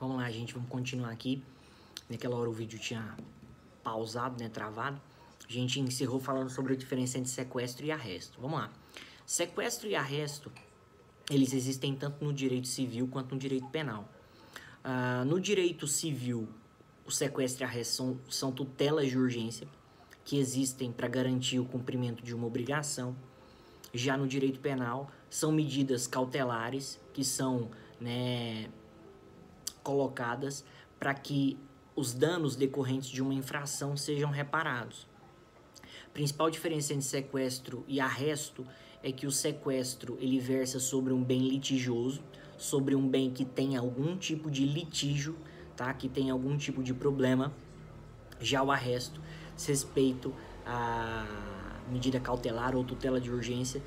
Vamos lá, gente, vamos continuar aqui. Naquela hora o vídeo tinha pausado, né, travado. A gente encerrou falando sobre a diferença entre sequestro e arresto. Vamos lá. Sequestro e arresto, eles existem tanto no direito civil quanto no direito penal. No direito civil, o sequestro e arresto são tutelas de urgência que existem para garantir o cumprimento de uma obrigação. Já no direito penal, são medidas cautelares que são, né, colocadas para que os danos decorrentes de uma infração sejam reparados. A principal diferença entre sequestro e arresto é que o sequestro ele versa sobre um bem litigioso, sobre um bem que tem algum tipo de litígio, tá? Que tem algum tipo de problema. Já o arresto diz respeito à medida cautelar ou tutela de urgência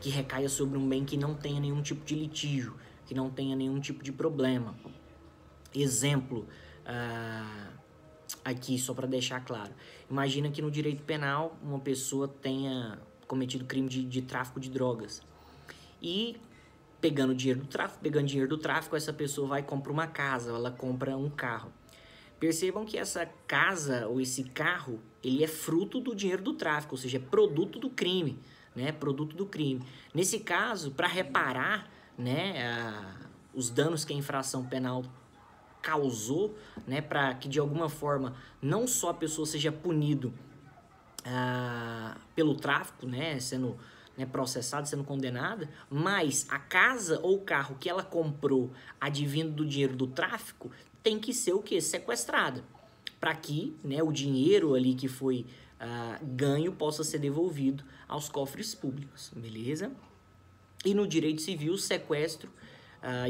que recaia sobre um bem que não tenha nenhum tipo de litígio, que não tenha nenhum tipo de problema. Exemplo, aqui só para deixar claro, imagina que no direito penal uma pessoa tenha cometido crime de tráfico de drogas e pegando dinheiro do tráfico, essa pessoa vai e compra uma casa, ela compra um carro. Percebam que essa casa ou esse carro, ele é fruto do dinheiro do tráfico, ou seja, é produto do crime, né? Produto do crime. Nesse caso, para reparar, né, os danos que a infração penal causou, né, para que de alguma forma não só a pessoa seja punido pelo tráfico, né, sendo, né, processada, sendo condenada, mas a casa ou carro que ela comprou advindo do dinheiro do tráfico tem que ser o quê? Sequestrada, para que, né, o dinheiro ali que foi ganho possa ser devolvido aos cofres públicos, beleza? E no direito civil, o sequestro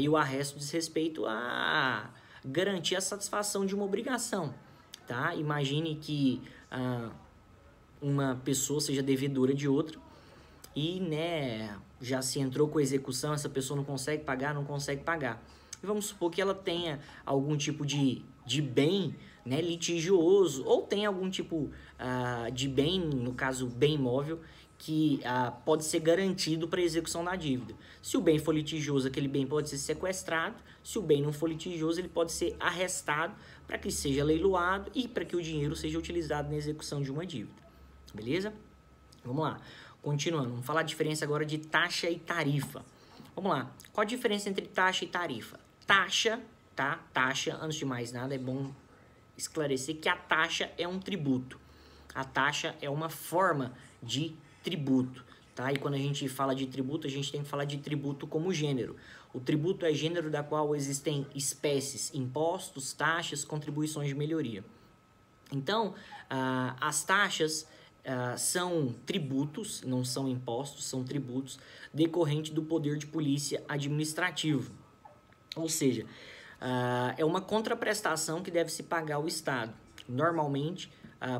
e o arresto diz respeito a garantir a satisfação de uma obrigação, tá? Imagine que uma pessoa seja devedora de outra e, né, já se entrou com a execução, essa pessoa não consegue pagar. E vamos supor que ela tenha algum tipo de bem, né, litigioso, ou tenha algum tipo de bem, no caso bem imóvel, que pode ser garantido para a execução da dívida. Se o bem for litigioso, aquele bem pode ser sequestrado. Se o bem não for litigioso, ele pode ser arrestado para que seja leiloado e para que o dinheiro seja utilizado na execução de uma dívida. Beleza? Vamos lá. Continuando, vamos falar a diferença agora de taxa e tarifa. Vamos lá. Qual a diferença entre taxa e tarifa? Taxa, tá? Taxa, antes de mais nada, é bom esclarecer que a taxa é um tributo. A taxa é uma forma de tributo, tá? E quando a gente fala de tributo, a gente tem que falar de tributo como gênero. O tributo é gênero da qual existem espécies, impostos, taxas, contribuições de melhoria. Então, as taxas são tributos, não são impostos, são tributos decorrentes do poder de polícia administrativo. Ou seja, é uma contraprestação que deve se pagar ao Estado, normalmente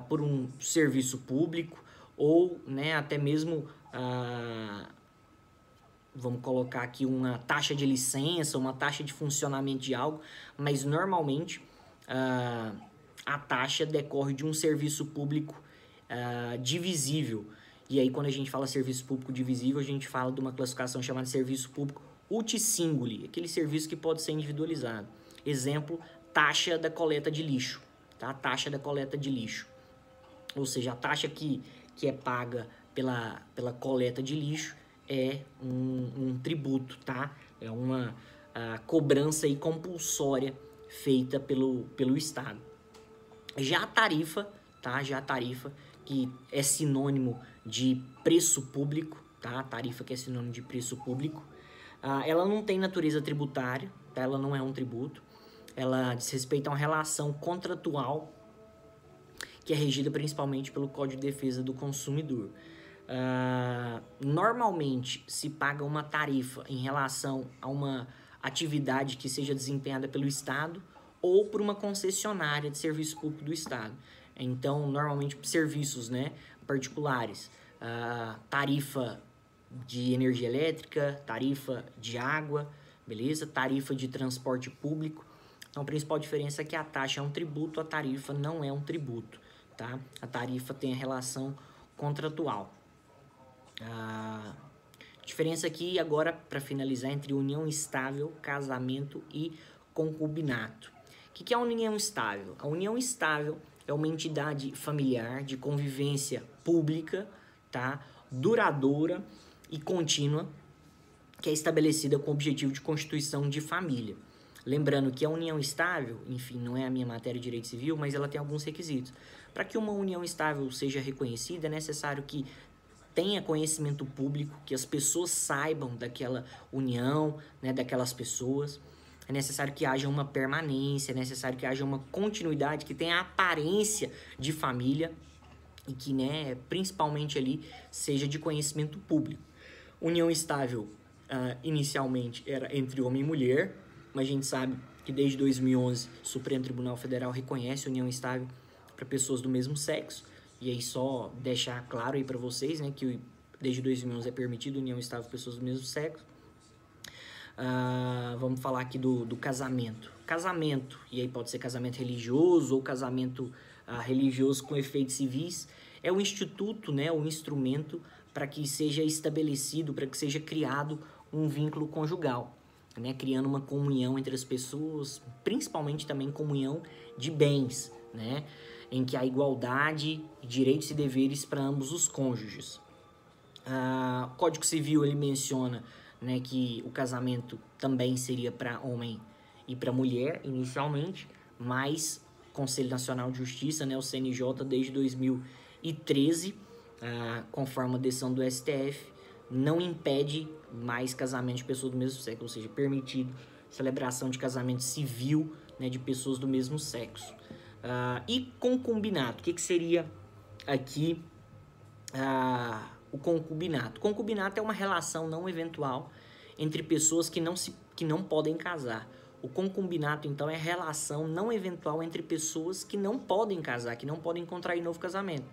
por um serviço público ou, né, até mesmo, vamos colocar aqui uma taxa de licença, uma taxa de funcionamento de algo, mas normalmente a taxa decorre de um serviço público divisível. E aí, quando a gente fala serviço público divisível, a gente fala de uma classificação chamada de serviço público uti singuli, aquele serviço que pode ser individualizado. Exemplo, taxa da coleta de lixo, tá? Taxa da coleta de lixo. Ou seja, a taxa que é paga pela coleta de lixo é um tributo, tá? É uma cobrança aí compulsória feita pelo Estado. Já a tarifa, tá? Já a tarifa, que é sinônimo de preço público, tá? A tarifa que é sinônimo de preço público, ela não tem natureza tributária, tá? Ela não é um tributo, ela diz respeito a uma relação contratual que é regida principalmente pelo Código de Defesa do Consumidor. Normalmente se paga uma tarifa em relação a uma atividade que seja desempenhada pelo Estado ou por uma concessionária de serviço público do Estado. Então, normalmente serviços, né, particulares, tarifa de energia elétrica, tarifa de água, beleza? Tarifa de transporte público. Então, a principal diferença é que a taxa é um tributo, a tarifa não é um tributo, tá? A tarifa tem a relação contratual. A diferença aqui, agora, para finalizar, entre união estável, casamento e concubinato. O que é a união estável? A união estável é uma entidade familiar de convivência pública, tá? Duradoura e contínua, que é estabelecida com o objetivo de constituição de família. Lembrando que a união estável, enfim, não é a minha matéria de direito civil, mas ela tem alguns requisitos. Para que uma união estável seja reconhecida, é necessário que tenha conhecimento público, que as pessoas saibam daquela união, né, daquelas pessoas. É necessário que haja uma permanência, é necessário que haja uma continuidade, que tenha a aparência de família e que, né, principalmente ali, seja de conhecimento público. União estável, inicialmente, era entre homem e mulher, mas a gente sabe que desde 2011 o Supremo Tribunal Federal reconhece união estável para pessoas do mesmo sexo. E aí só deixar claro aí para vocês, né, que desde 2011 é permitido união estável para pessoas do mesmo sexo. Vamos falar aqui do casamento. Casamento, e aí pode ser casamento religioso ou casamento religioso com efeitos civis, é o instituto, né, o instrumento para que seja estabelecido, para que seja criado um vínculo conjugal, né, criando uma comunhão entre as pessoas, principalmente também comunhão de bens, né, em que há igualdade, direitos e deveres para ambos os cônjuges. O Código Civil ele menciona, né, que o casamento também seria para homem e para mulher inicialmente, mas o Conselho Nacional de Justiça, né, o CNJ, desde 2013, conforme a decisão do STF, não impede mais casamento de pessoas do mesmo sexo, ou seja, permitido celebração de casamento civil, né, de pessoas do mesmo sexo. E concubinato, o que seria aqui o concubinato? Concubinato é uma relação não eventual entre pessoas que não podem casar. O concubinato, então, é relação não eventual entre pessoas que não podem casar, que não podem contrair novo casamento.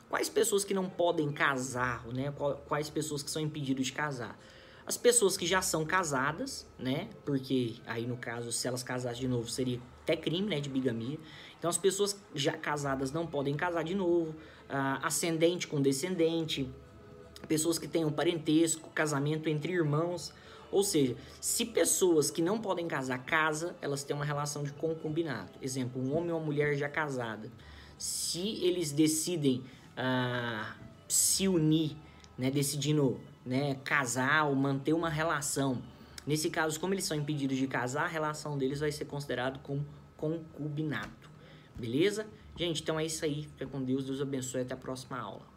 Quais pessoas que não podem casar, né? Quais pessoas que são impedidas de casar? As pessoas que já são casadas, né? Porque aí, no caso, se elas casassem de novo, seria até crime, né, de bigamia. Então, as pessoas já casadas não podem casar de novo. Ascendente com descendente, pessoas que tenham parentesco, casamento entre irmãos. Ou seja, se pessoas que não podem casar casam, elas têm uma relação de concubinato. Exemplo, um homem e uma mulher já casada. Se eles decidem se unir, né, decidindo, né, casar ou manter uma relação, nesse caso, como eles são impedidos de casar, a relação deles vai ser considerada como concubinato. Beleza? Gente, então é isso aí. Fica com Deus. Deus abençoe. Até a próxima aula.